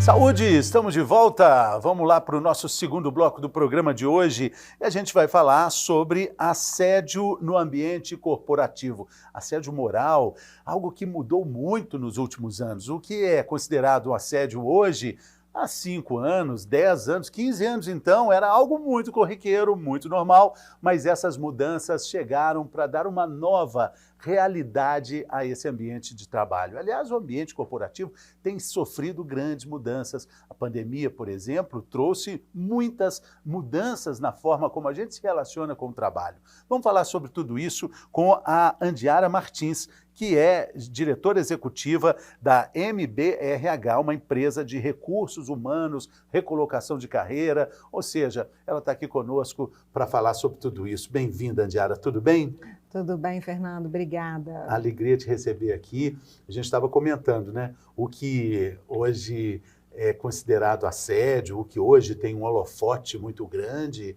Saúde, estamos de volta. Vamos lá para o nosso segundo bloco do programa de hoje. E a gente vai falar sobre assédio no ambiente corporativo. Assédio moral, algo que mudou muito nos últimos anos. O que é considerado um assédio hoje, há 5 anos, 10 anos, 15 anos então, era algo muito corriqueiro, muito normal, mas essas mudanças chegaram para dar uma nova realidade a esse ambiente de trabalho. Aliás, o ambiente corporativo tem sofrido grandes mudanças. A pandemia, por exemplo, trouxe muitas mudanças na forma como a gente se relaciona com o trabalho. Vamos falar sobre tudo isso com a Andiara Martins, que é diretora executiva da MBRH, uma empresa de recursos humanos, recolocação de carreira, ou seja, ela está aqui conosco para falar sobre tudo isso. Bem-vinda, Andiara, tudo bem? Tudo bem, Fernando, obrigada. Alegria te receber aqui. A gente estava comentando, né? O que hoje é considerado assédio, o que hoje tem um holofote muito grande,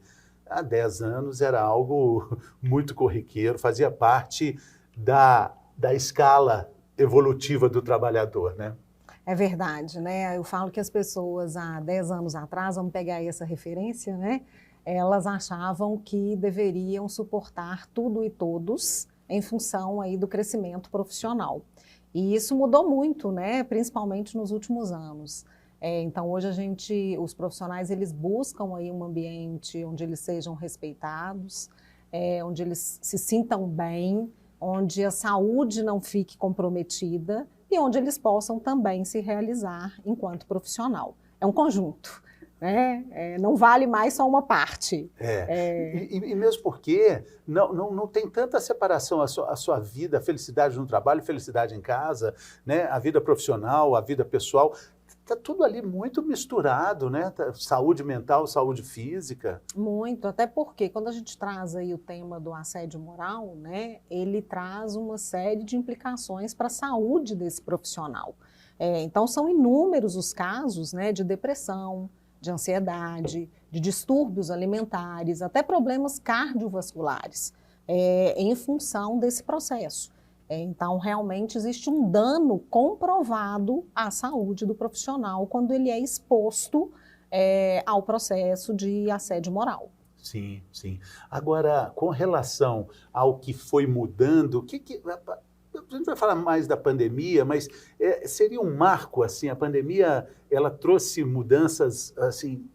há 10 anos era algo muito corriqueiro, fazia parte da escala evolutiva do trabalhador, né? É verdade, né? Eu falo que as pessoas há 10 anos atrás, vamos pegar aí essa referência, né? Elas achavam que deveriam suportar tudo e todos em função aí do crescimento profissional. E isso mudou muito, né? Principalmente nos últimos anos. Então hoje os profissionais, eles buscam aí um ambiente onde eles sejam respeitados, onde eles se sintam bem, onde a saúde não fique comprometida e onde eles possam também se realizar enquanto profissional. É um conjunto, né? Não vale mais só uma parte. E mesmo porque não tem tanta separação a sua vida, a felicidade no trabalho, felicidade em casa, né? A vida profissional, a vida pessoal. Está tudo ali muito misturado, né? Saúde mental, saúde física. Muito, até porque quando a gente traz aí o tema do assédio moral, né, ele traz uma série de implicações para a saúde desse profissional. Então são inúmeros os casos, né, de depressão, de ansiedade, de distúrbios alimentares, até problemas cardiovasculares, em função desse processo. Então, realmente existe um dano comprovado à saúde do profissional quando ele é exposto ao processo de assédio moral. Sim, sim. Agora, com relação ao que foi mudando, a gente vai falar mais da pandemia, mas seria um marco, assim, a pandemia, ela trouxe mudanças, assim,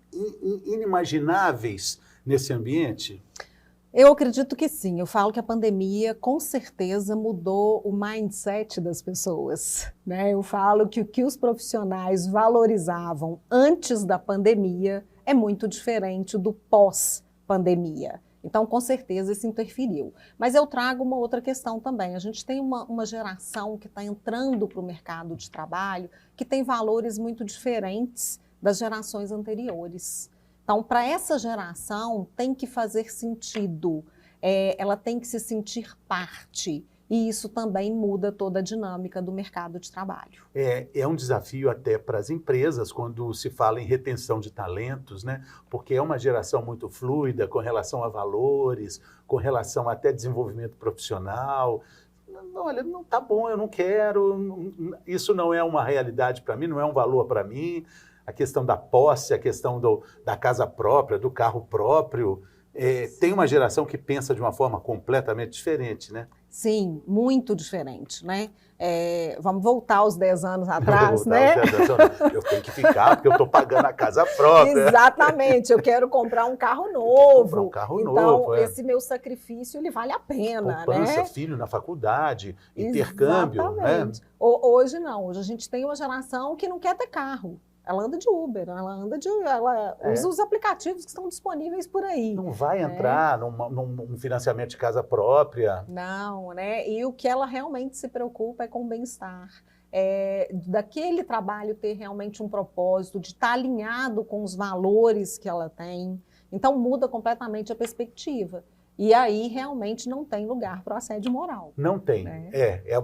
inimagináveis nesse ambiente? Eu acredito que sim. Eu falo que a pandemia, com certeza, mudou o mindset das pessoas, né? Eu falo que o que os profissionais valorizavam antes da pandemia é muito diferente do pós-pandemia. Então, com certeza, isso interferiu. Mas eu trago uma outra questão também. A gente tem uma geração que está entrando para o mercado de trabalho que tem valores muito diferentes das gerações anteriores. Então, para essa geração, tem que fazer sentido, ela tem que se sentir parte, e isso também muda toda a dinâmica do mercado de trabalho. É um desafio até para as empresas quando se fala em retenção de talentos, né? Porque é uma geração muito fluida com relação a valores, com relação até desenvolvimento profissional. Olha, não está bom, eu não quero, isso não é uma realidade para mim, não é um valor para mim. A questão da posse, a questão da casa própria, do carro próprio. Tem uma geração que pensa de uma forma completamente diferente, né? Sim, muito diferente, né? Vamos voltar aos 10 anos atrás, né? Eu tenho que ficar porque eu estou pagando a casa própria. Exatamente, eu quero comprar um carro novo. Então, esse meu sacrifício, ele vale a pena, poupança, né? filho na faculdade, intercâmbio. Exatamente. Né? Hoje não, hoje a gente tem uma geração que não quer ter carro. Ela anda de Uber, ela usa os aplicativos que estão disponíveis por aí. Não vai entrar num financiamento de casa própria. Não, né? E o que ela realmente se preocupa é com o bem-estar. Daquele trabalho ter realmente um propósito, de estar alinhado com os valores que ela tem. Então muda completamente a perspectiva. E aí realmente não tem lugar para o assédio moral. Não tem, né? É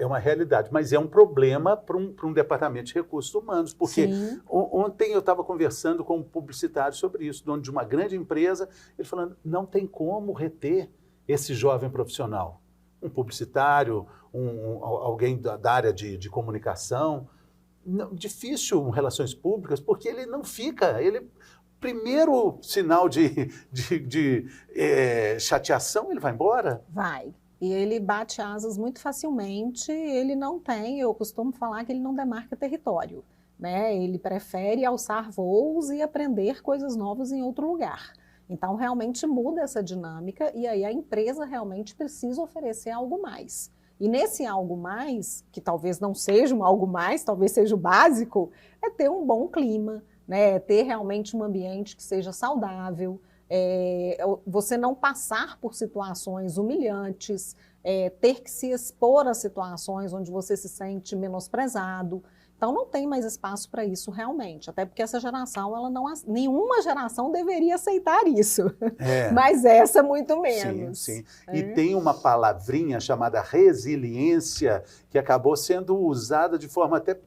uma realidade, mas é um problema para um departamento de recursos humanos, porque ontem eu estava conversando com um publicitário sobre isso, dono de uma grande empresa, ele falando, não tem como reter esse jovem profissional. Um publicitário, alguém da área de comunicação, difícil relações públicas, porque ele não fica, primeiro sinal de chateação, ele vai embora. Vai. E ele bate asas muito facilmente, ele não tem, eu costumo falar que ele não demarca território, né? Ele prefere alçar voos e aprender coisas novas em outro lugar. Então, realmente muda essa dinâmica e aí a empresa realmente precisa oferecer algo mais. E nesse algo mais, que talvez não seja um algo mais, talvez seja o básico, é ter um bom clima, né? É ter realmente um ambiente que seja saudável, você não passar por situações humilhantes, ter que se expor a situações onde você se sente menosprezado. Então não tem mais espaço para isso realmente, até porque essa geração, nenhuma geração deveria aceitar isso, mas essa muito menos. Sim, sim. E tem uma palavrinha chamada resiliência que acabou sendo usada de forma até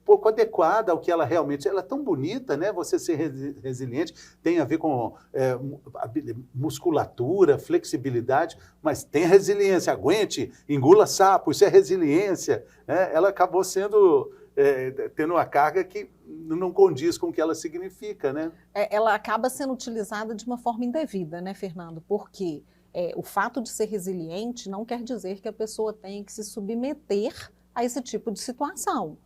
pouco adequada ao que ela realmente... Ela é tão bonita, né? Você ser resiliente tem a ver com musculatura, flexibilidade, mas tem resiliência, aguente, engula sapo, isso é resiliência. Né? Ela acabou tendo uma carga que não condiz com o que ela significa, né? Ela acaba sendo utilizada de uma forma indevida, né, Fernando? Porque o fato de ser resiliente não quer dizer que a pessoa tenha que se submeter a esse tipo de situação.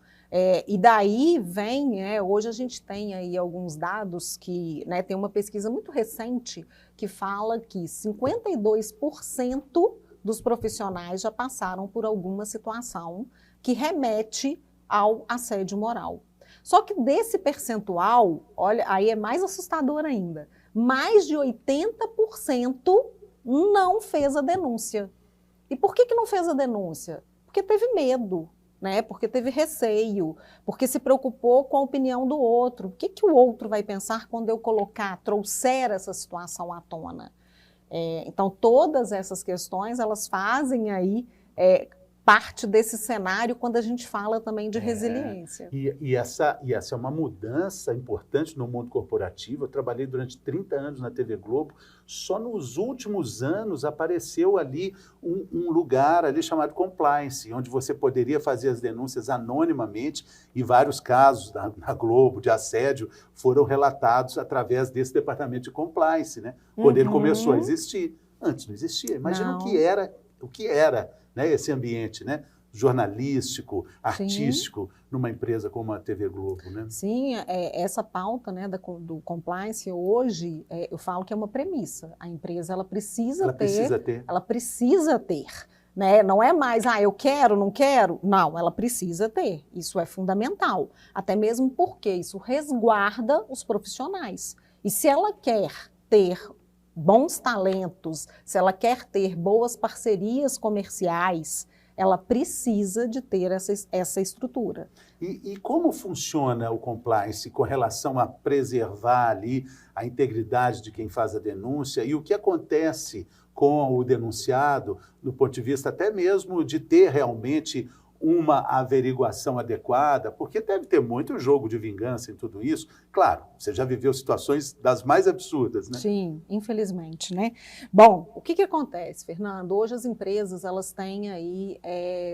E daí vem, hoje a gente tem aí alguns dados que, né, tem uma pesquisa muito recente que fala que 52% dos profissionais já passaram por alguma situação que remete ao assédio moral. Só que desse percentual, olha, aí é mais assustador ainda, mais de 80% não fez a denúncia. E por que não fez a denúncia? Porque teve medo, né? Porque teve receio, porque se preocupou com a opinião do outro. O que o outro vai pensar quando eu trouxer essa situação à tona? Então, todas essas questões, elas fazem aí parte desse cenário quando a gente fala também de resiliência. E essa é uma mudança importante no mundo corporativo. Eu trabalhei durante 30 anos na TV Globo. Só nos últimos anos apareceu ali um lugar ali chamado compliance, onde você poderia fazer as denúncias anonimamente, e vários casos na Globo de assédio foram relatados através desse departamento de compliance, né? Quando ele começou a existir. Antes não existia. Imagina o que era, né, esse ambiente, né, jornalístico, artístico, numa empresa como a TV Globo, né? Sim, essa pauta, né, do compliance hoje, eu falo que é uma premissa. A empresa ela precisa ter, né? Não é mais, eu quero, não quero. Não, ela precisa ter. Isso é fundamental. Até mesmo porque isso resguarda os profissionais. E se ela quer ter bons talentos, se ela quer ter boas parcerias comerciais, ela precisa de ter essa estrutura. E como funciona o compliance com relação a preservar ali a integridade de quem faz a denúncia e o que acontece com o denunciado, do ponto de vista até mesmo de ter realmente uma averiguação adequada, porque deve ter muito jogo de vingança em tudo isso. Claro, você já viveu situações das mais absurdas, né? Sim, infelizmente, né? Bom, o que acontece, Fernando? Hoje as empresas, elas têm aí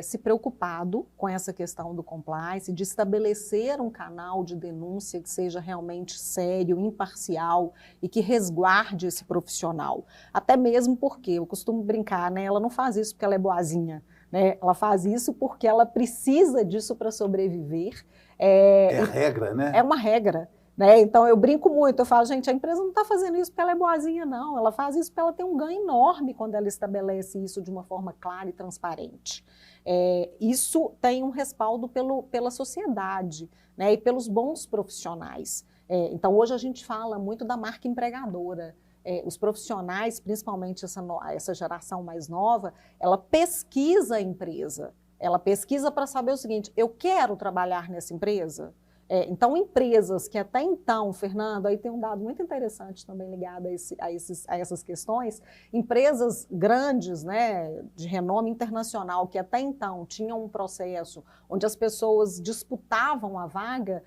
se preocupado com essa questão do compliance, de estabelecer um canal de denúncia que seja realmente sério, imparcial e que resguarde esse profissional. Até mesmo porque, eu costumo brincar, né? Ela não faz isso porque ela é boazinha, né? Ela faz isso porque ela precisa disso para sobreviver. É regra, né? É uma regra, né? Então eu brinco muito, eu falo, gente, a empresa não está fazendo isso porque ela é boazinha, não. Ela faz isso porque ela tem um ganho enorme quando ela estabelece isso de uma forma clara e transparente. Isso tem um respaldo pela sociedade, né? E pelos bons profissionais. Então hoje a gente fala muito da marca empregadora. Os profissionais, principalmente essa geração mais nova, ela pesquisa a empresa. Ela pesquisa para saber o seguinte, eu quero trabalhar nessa empresa? Então, empresas que até então, Fernando, aí tem um dado muito interessante também ligado a essas questões, empresas grandes, né, de renome internacional, que até então tinham um processo onde as pessoas disputavam a vaga,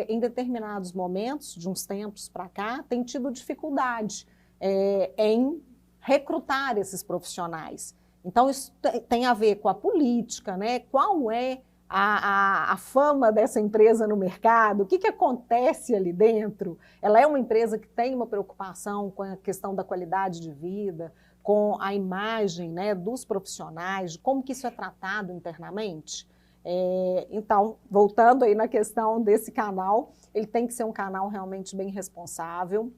em determinados momentos, de uns tempos para cá, tem tido dificuldade em recrutar esses profissionais. Então, isso tem a ver com a política, né? Qual é a fama dessa empresa no mercado, o que acontece ali dentro. Ela é uma empresa que tem uma preocupação com a questão da qualidade de vida, com a imagem, né, dos profissionais, de como que isso é tratado internamente. Então, voltando aí na questão desse canal, ele tem que ser um canal realmente bem responsável,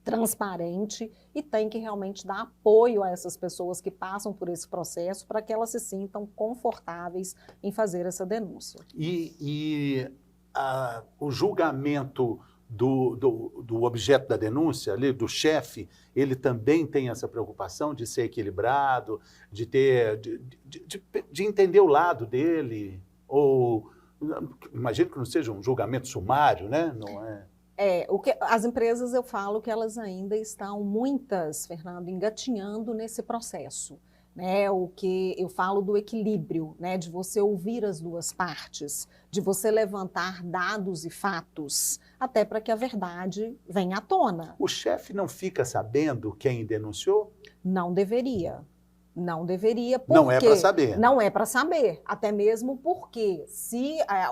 transparente e tem que realmente dar apoio a essas pessoas que passam por esse processo para que elas se sintam confortáveis em fazer essa denúncia. O julgamento do objeto da denúncia, ali, do chefe, ele também tem essa preocupação de ser equilibrado, de entender o lado dele, ou imagino que não seja um julgamento sumário, né? Não é? As empresas, eu falo que elas ainda estão, muitas, Fernando, engatinhando nesse processo. Né, o que eu falo do equilíbrio, né, de você ouvir as duas partes, de você levantar dados e fatos, até para que a verdade venha à tona. O chefe não fica sabendo quem denunciou? Não deveria. Não deveria, porque... Não é para saber. Não é para saber, até mesmo porque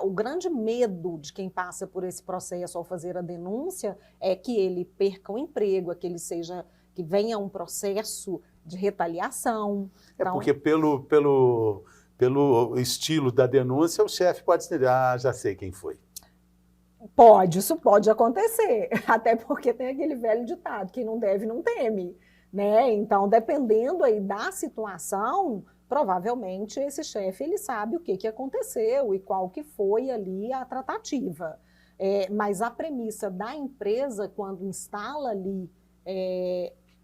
o grande medo de quem passa por esse processo ao fazer a denúncia é que ele perca o emprego, que venha um processo de retaliação. Então, porque pelo estilo da denúncia, o chefe pode dizer, já sei quem foi. Isso pode acontecer, até porque tem aquele velho ditado, quem não deve não teme, né? Então, dependendo aí da situação, provavelmente esse chefe ele sabe o que aconteceu e qual que foi ali a tratativa. Mas a premissa da empresa, quando instala ali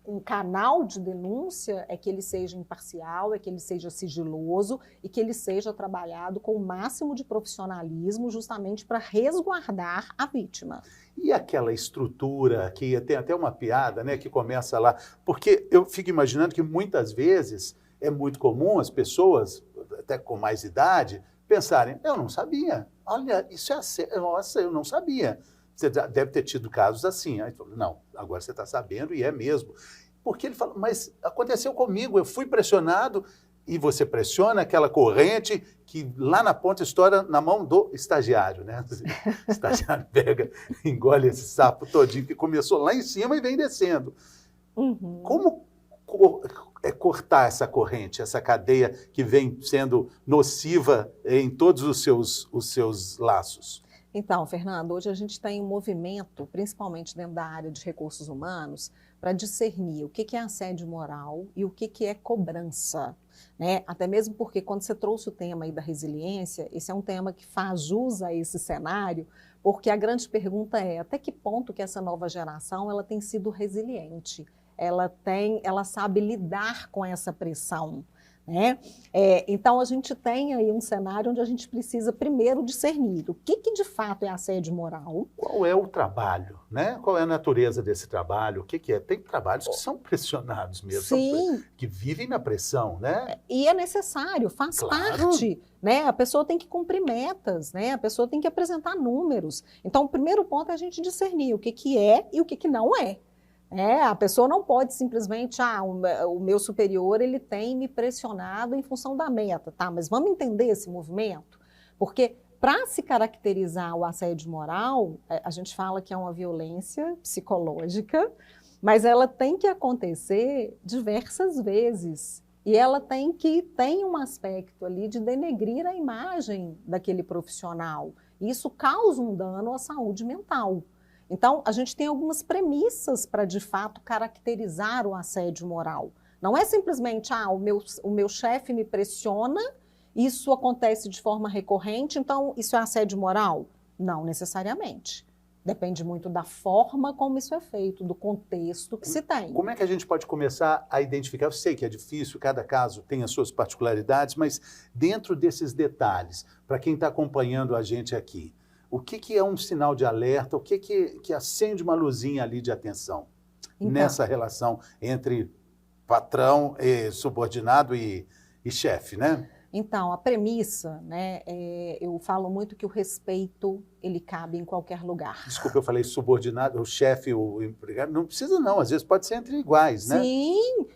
um canal de denúncia, é que ele seja imparcial, é que ele seja sigiloso e que ele seja trabalhado com o máximo de profissionalismo, justamente para resguardar a vítima. E aquela estrutura que tem até uma piada, né, que começa lá, porque eu fico imaginando que muitas vezes é muito comum as pessoas, até com mais idade, pensarem, eu não sabia, olha, isso nossa, eu não sabia. Você deve ter tido casos assim. Aí falou, não, agora você está sabendo e é mesmo. Porque ele fala, mas aconteceu comigo, eu fui pressionado e você pressiona aquela corrente que lá na ponta estoura na mão do estagiário, né? O estagiário pega, engole esse sapo todinho que começou lá em cima e vem descendo. Uhum. Como cortar essa corrente, essa cadeia que vem sendo nociva em todos os seus laços? Então, Fernando, hoje a gente tem um movimento, principalmente dentro da área de recursos humanos, para discernir o que é assédio moral e o que é cobrança. Né? Até mesmo porque quando você trouxe o tema aí da resiliência, esse é um tema que faz jus a esse cenário, porque a grande pergunta é até que ponto que essa nova geração ela tem sido resiliente, ela sabe lidar com essa pressão. Né? Então, a gente tem aí um cenário onde a gente precisa primeiro discernir o que de fato é assédio moral. Qual é o trabalho, né? Qual é a natureza desse trabalho? O que é? Tem trabalhos que são pressionados mesmo, Sim. Que vivem na pressão, né? E é necessário, faz parte. Né? A pessoa tem que cumprir metas, né? A pessoa tem que apresentar números. Então, o primeiro ponto é a gente discernir o que é e o que não é. A pessoa não pode simplesmente, o meu superior ele tem me pressionado em função da meta, tá? Mas vamos entender esse movimento? Porque para se caracterizar o assédio moral, a gente fala que é uma violência psicológica, mas ela tem que acontecer diversas vezes. E ela tem um aspecto ali de denegrir a imagem daquele profissional. E isso causa um dano à saúde mental. Então, a gente tem algumas premissas para, de fato, caracterizar o assédio moral. Não é simplesmente, o meu chefe me pressiona, isso acontece de forma recorrente, então isso é assédio moral? Não necessariamente. Depende muito da forma como isso é feito, do contexto que se tem. Como é que a gente pode começar a identificar? Eu sei que é difícil, cada caso tem as suas particularidades, mas dentro desses detalhes, para quem está acompanhando a gente aqui, o que é um sinal de alerta? O que acende uma luzinha ali de atenção nessa relação entre patrão, subordinado e chefe, né? Então, a premissa, né, eu falo muito que o respeito, ele cabe em qualquer lugar. Desculpa, eu falei subordinado, o chefe, o empregado, não precisa não, às vezes pode ser entre iguais, né? Sim,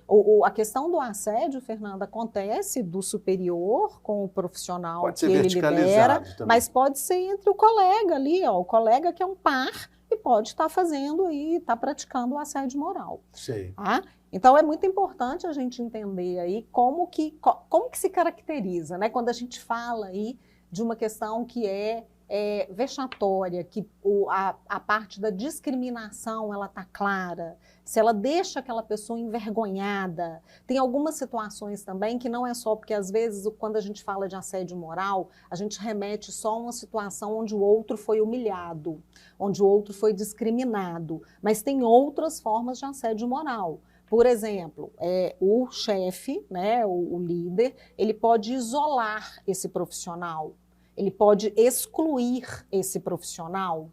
a questão do assédio, Fernanda, acontece do superior com o profissional Pode que ser ele verticalizado lidera, também. mas pode ser entre o colega ali, ó, o colega que é um par e pode estar fazendo e estar praticando o assédio moral. Sei. Tá? Então, é muito importante a gente entender aí como que se caracteriza, né? Quando a gente fala aí de uma questão que é vexatória, que a parte da discriminação ela está clara, se ela deixa aquela pessoa envergonhada. Tem algumas situações também que não é só porque, às vezes, quando a gente fala de assédio moral, a gente remete só a uma situação onde o outro foi humilhado, onde o outro foi discriminado, mas tem outras formas de assédio moral. Por exemplo, o chefe, né, o líder, ele pode isolar esse profissional, ele pode excluir esse profissional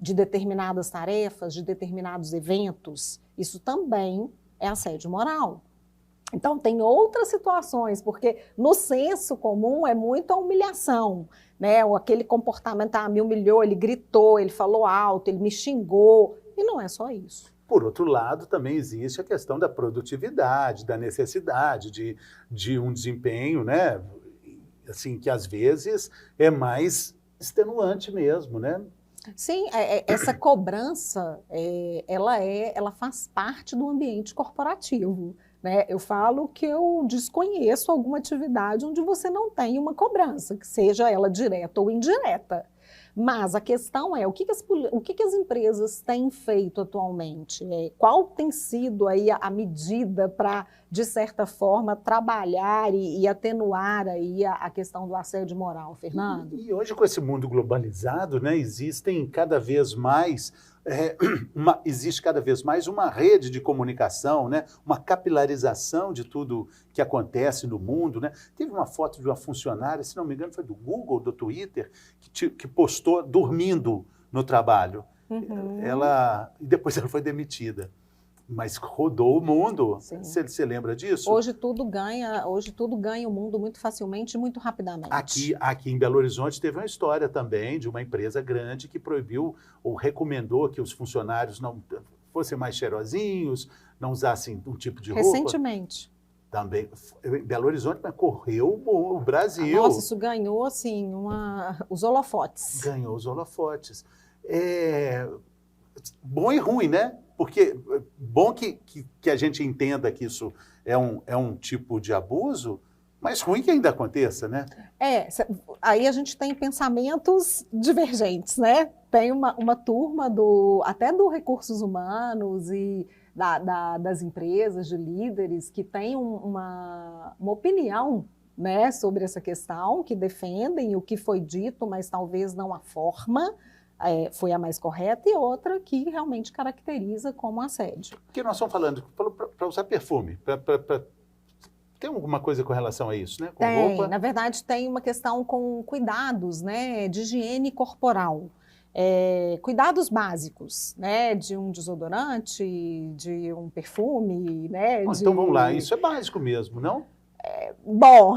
de determinadas tarefas, de determinados eventos. Isso também é assédio moral. Então, tem outras situações, porque no senso comum é muita humilhação, né? Ou aquele comportamento, me humilhou, ele gritou, ele falou alto, ele me xingou, e não é só isso. Por outro lado, também existe a questão da produtividade, da necessidade de um desempenho, né? Assim, que às vezes é mais extenuante mesmo, né? Sim, essa cobrança, ela faz parte do ambiente corporativo, né? Eu falo que eu desconheço alguma atividade onde você não tem uma cobrança, que seja ela direta ou indireta. Mas a questão é, o que as empresas têm feito atualmente? Qual tem sido aí a medida para, de certa forma, trabalhar e atenuar aí a questão do assédio moral, Fernando? E hoje, com esse mundo globalizado, né, existem cada vez mais... existe cada vez mais uma rede de comunicação, né? Uma capilarização de tudo que acontece no mundo, né? Teve uma foto de uma funcionária, se não me engano, foi do Google, do Twitter, que postou dormindo no trabalho. Uhum. E depois ela foi demitida. Mas rodou o mundo. Você lembra disso? Hoje tudo ganha o mundo muito facilmente e muito rapidamente. Aqui em Belo Horizonte teve uma história também de uma empresa grande que proibiu ou recomendou que os funcionários não fossem mais cheirosinhos, não usassem um tipo de roupa. Recentemente. Também. Em Belo Horizonte, mas correu o Brasil. Nossa, isso ganhou, assim, os holofotes. Ganhou os holofotes. Bom e ruim, né? Porque bom que a gente entenda que isso é um tipo de abuso, mas ruim que ainda aconteça, né? Aí a gente tem pensamentos divergentes, né? Tem uma turma até do Recursos Humanos e das empresas, de líderes, que tem uma opinião, né, sobre essa questão, que defendem o que foi dito, mas talvez não a forma. Foi a mais correta, e outra que realmente caracteriza como assédio. Porque nós estamos falando para usar perfume, tem alguma coisa com relação a isso, né? Com roupa? Na verdade, tem uma questão com cuidados, né, de higiene corporal. Cuidados básicos, né, de um desodorante, de um perfume, né? Então vamos lá, isso é básico mesmo, não? Bom,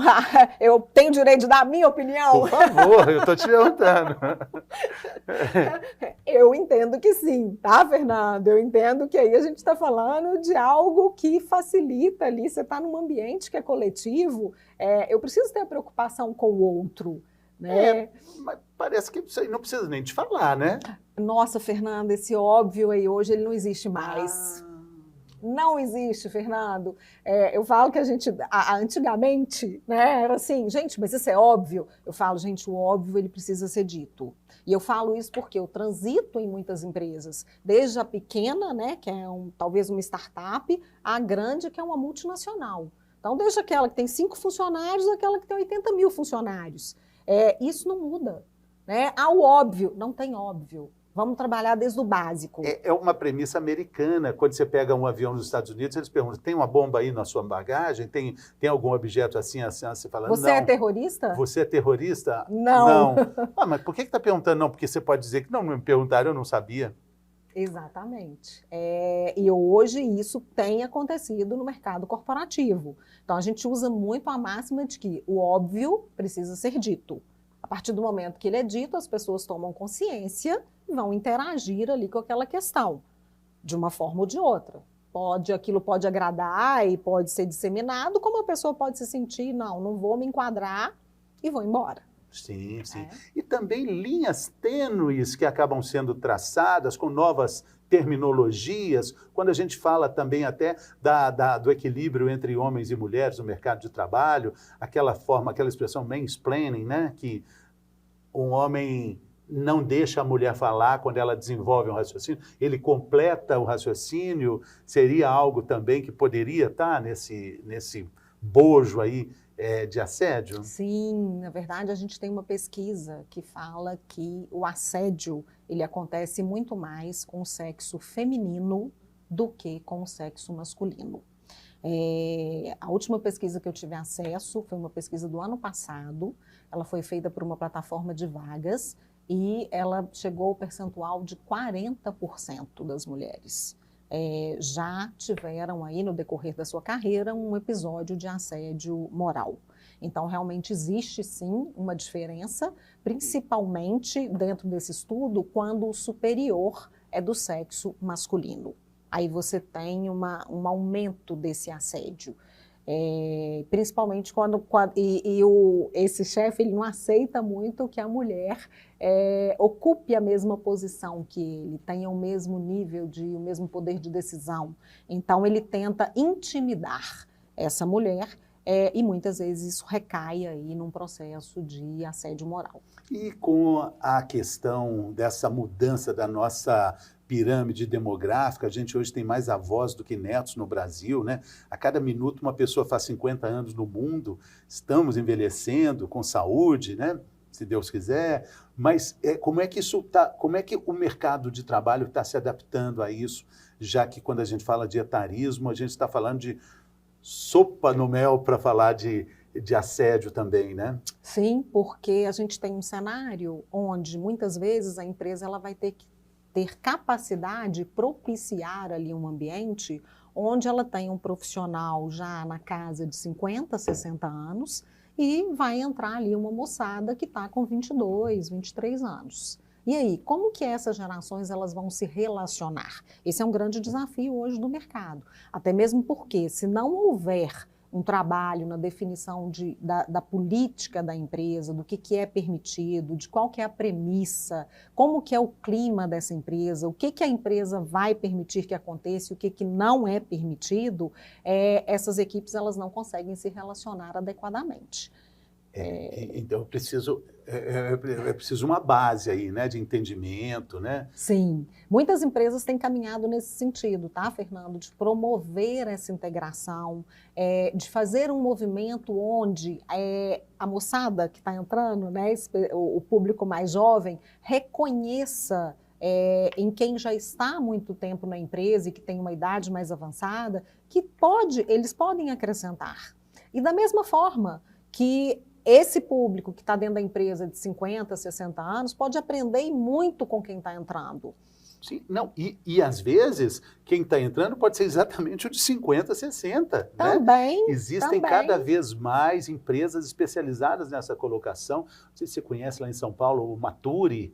eu tenho direito de dar a minha opinião? Por favor, eu estou te perguntando. Eu entendo que sim, tá, Fernando? Eu entendo que aí a gente está falando de algo que facilita ali, você está num ambiente que é coletivo, eu preciso ter a preocupação com o outro, né? Mas parece que isso aí não precisa nem te falar, né? Nossa, Fernando, esse óbvio aí hoje ele não existe mais. Não existe, Fernando. Eu falo que antigamente, né, era assim, gente, mas isso é óbvio. Eu falo, gente, o óbvio ele precisa ser dito. E eu falo isso porque eu transito em muitas empresas, desde a pequena, né, que é talvez uma startup, a grande, que é uma multinacional. Então, desde aquela que tem 5 funcionários, aquela que tem 80 mil funcionários. Isso não muda, né? O óbvio, não tem óbvio. Vamos trabalhar desde o básico. É uma premissa americana. Quando você pega um avião nos Estados Unidos, eles perguntam, tem uma bomba aí na sua bagagem? Tem algum objeto assim, assim? Você fala, você não. É terrorista? Você é terrorista? Não. Mas por que está perguntando não? Porque você pode dizer que não me perguntaram, eu não sabia. Exatamente. E hoje isso tem acontecido no mercado corporativo. Então a gente usa muito a máxima de que o óbvio precisa ser dito. A partir do momento que ele é dito, as pessoas tomam consciência e vão interagir ali com aquela questão, de uma forma ou de outra. Aquilo pode agradar e pode ser disseminado, como a pessoa pode se sentir, não vou me enquadrar e vou embora. Sim, sim. E também linhas tênues que acabam sendo traçadas com novas terminologias, quando a gente fala também até do equilíbrio entre homens e mulheres no mercado de trabalho, aquela expressão mansplaining, né? Que um homem não deixa a mulher falar quando ela desenvolve um raciocínio, ele completa o raciocínio, seria algo também que poderia estar nesse bojo aí de assédio? Sim, na verdade a gente tem uma pesquisa que fala que o assédio ele acontece muito mais com o sexo feminino do que com o sexo masculino. A última pesquisa que eu tive acesso foi uma pesquisa do ano passado, ela foi feita por uma plataforma de vagas e ela chegou ao percentual de 40% das mulheres. Já tiveram aí no decorrer da sua carreira um episódio de assédio moral. Então, realmente existe sim uma diferença, principalmente dentro desse estudo, quando o superior é do sexo masculino. Aí você tem um aumento desse assédio. Principalmente quando esse chefe ele não aceita muito que a mulher ocupe a mesma posição que ele, tenha o mesmo nível, o mesmo poder de decisão. Então, ele tenta intimidar essa mulher e muitas vezes isso recai aí num processo de assédio moral. E com a questão dessa mudança da nossa pirâmide demográfica, a gente hoje tem mais avós do que netos no Brasil, né? A cada minuto uma pessoa faz 50 anos no mundo, estamos envelhecendo com saúde, né? Se Deus quiser, mas como é que o mercado de trabalho está se adaptando a isso, já que quando a gente fala de etarismo, a gente está falando de sopa no mel para falar de assédio também, né? Sim, porque a gente tem um cenário onde muitas vezes a empresa ela vai ter que ter capacidade de propiciar ali um ambiente onde ela tem um profissional já na casa de 50, 60 anos e vai entrar ali uma moçada que está com 22, 23 anos. E aí, como que essas gerações elas vão se relacionar? Esse é um grande desafio hoje do mercado. Até mesmo porque, se não houver um trabalho na definição da política da empresa, do que é permitido, de qual que é a premissa, como que é o clima dessa empresa, o que a empresa vai permitir que aconteça e o que não é permitido, essas equipes elas não conseguem se relacionar adequadamente. Então, é preciso uma base aí, né, de entendimento, né? Sim, muitas empresas têm caminhado nesse sentido, tá, Fernando? De promover essa integração, de fazer um movimento onde a moçada que está entrando, né, o público mais jovem, reconheça em quem já está há muito tempo na empresa e que tem uma idade mais avançada, que eles podem acrescentar. E da mesma forma que esse público que está dentro da empresa de 50, 60 anos pode aprender muito com quem está entrando. Sim, não, e às vezes quem está entrando pode ser exatamente o de 50, 60. Também. Né? Existem cada vez mais empresas especializadas nessa colocação. Não sei se você conhece lá em São Paulo o Maturi,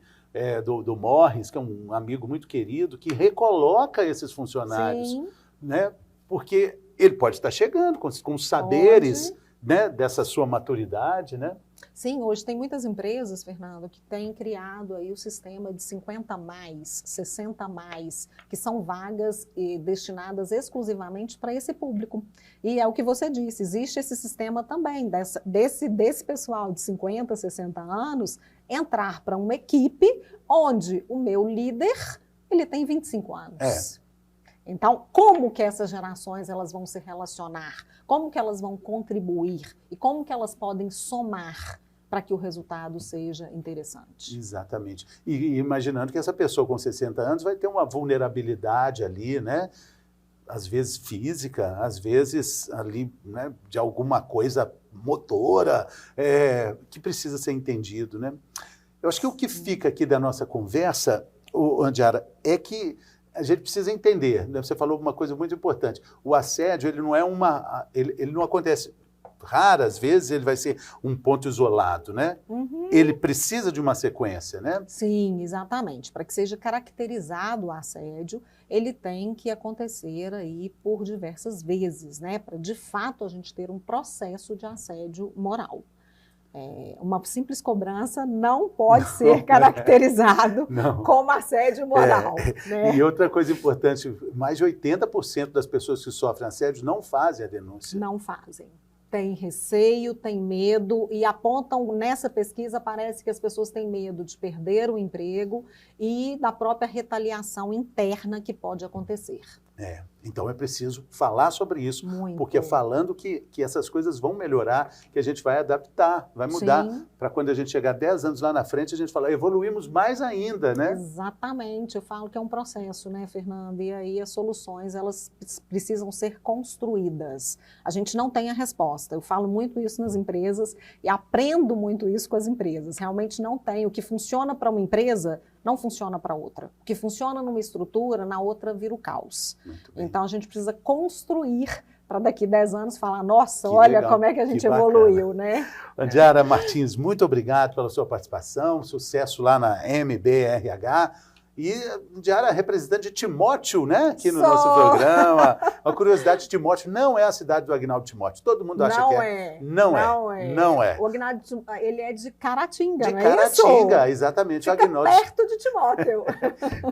do Morris, que é um amigo muito querido, que recoloca esses funcionários. Sim. Né? Porque ele pode estar chegando com os saberes. Né, dessa sua maturidade, né? Sim, hoje tem muitas empresas, Fernando, que têm criado aí o sistema de 50 mais, 60 mais, que são vagas destinadas exclusivamente para esse público. E é o que você disse, existe esse sistema também, desse pessoal de 50, 60 anos, entrar para uma equipe onde o meu líder, ele tem 25 anos. Então, como que essas gerações elas vão se relacionar? Como que elas vão contribuir? E como que elas podem somar para que o resultado seja interessante? Exatamente. E imaginando que essa pessoa com 60 anos vai ter uma vulnerabilidade ali, né? Às vezes física, às vezes ali, né, de alguma coisa motora, que precisa ser entendido, né? Eu acho que o que fica aqui da nossa conversa Andiara, é que a gente precisa entender, né? Você falou uma coisa muito importante. O assédio, ele não é ele não acontece, raras vezes ele vai ser um ponto isolado, né? Uhum. Ele precisa de uma sequência, né? Sim, exatamente. Para que seja caracterizado o assédio, ele tem que acontecer aí por diversas vezes, né? Para de fato a gente ter um processo de assédio moral. Uma simples cobrança não pode ser caracterizado como assédio moral. Né? E outra coisa importante, mais de 80% das pessoas que sofrem assédio não fazem a denúncia. Não fazem. Tem receio, tem medo e apontam, nessa pesquisa, parece que as pessoas têm medo de perder o emprego e da própria retaliação interna que pode acontecer. Então é preciso falar sobre isso, Muito. Porque é falando que essas coisas vão melhorar, que a gente vai adaptar, vai mudar, para quando a gente chegar 10 anos lá na frente, a gente falar, evoluímos mais ainda, né? Exatamente, eu falo que é um processo, né, Fernanda? E aí as soluções, elas precisam ser construídas. A gente não tem a resposta, eu falo muito isso nas empresas e aprendo muito isso com as empresas. Realmente não tem. O que funciona para uma empresa não funciona para outra. O que funciona numa estrutura, na outra vira o caos. Então a gente precisa construir para daqui 10 anos falar, nossa, olha como é que a gente evoluiu, né? Andiara Martins, muito obrigado pela sua participação, sucesso lá na MBRH. E Andiara, representante de Timóteo, né? Aqui no nosso programa. Uma curiosidade, Timóteo não é a cidade do Agnaldo Timóteo. Todo mundo acha que é. Não é. O Agnaldo, ele é de Caratinga, não é isso? De Caratinga, exatamente. Fica perto de Timóteo.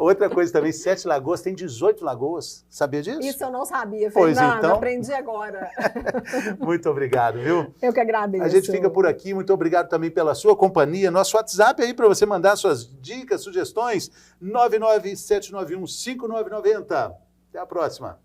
Outra coisa também, 7 Lagoas tem 18 lagoas. Sabia disso? Isso eu não sabia, Fernanda. Pois então. Aprendi agora. Muito obrigado, viu? Eu que agradeço. A gente fica por aqui. Muito obrigado também pela sua companhia. Nosso WhatsApp aí para você mandar suas dicas, sugestões. 997915990. Até a próxima.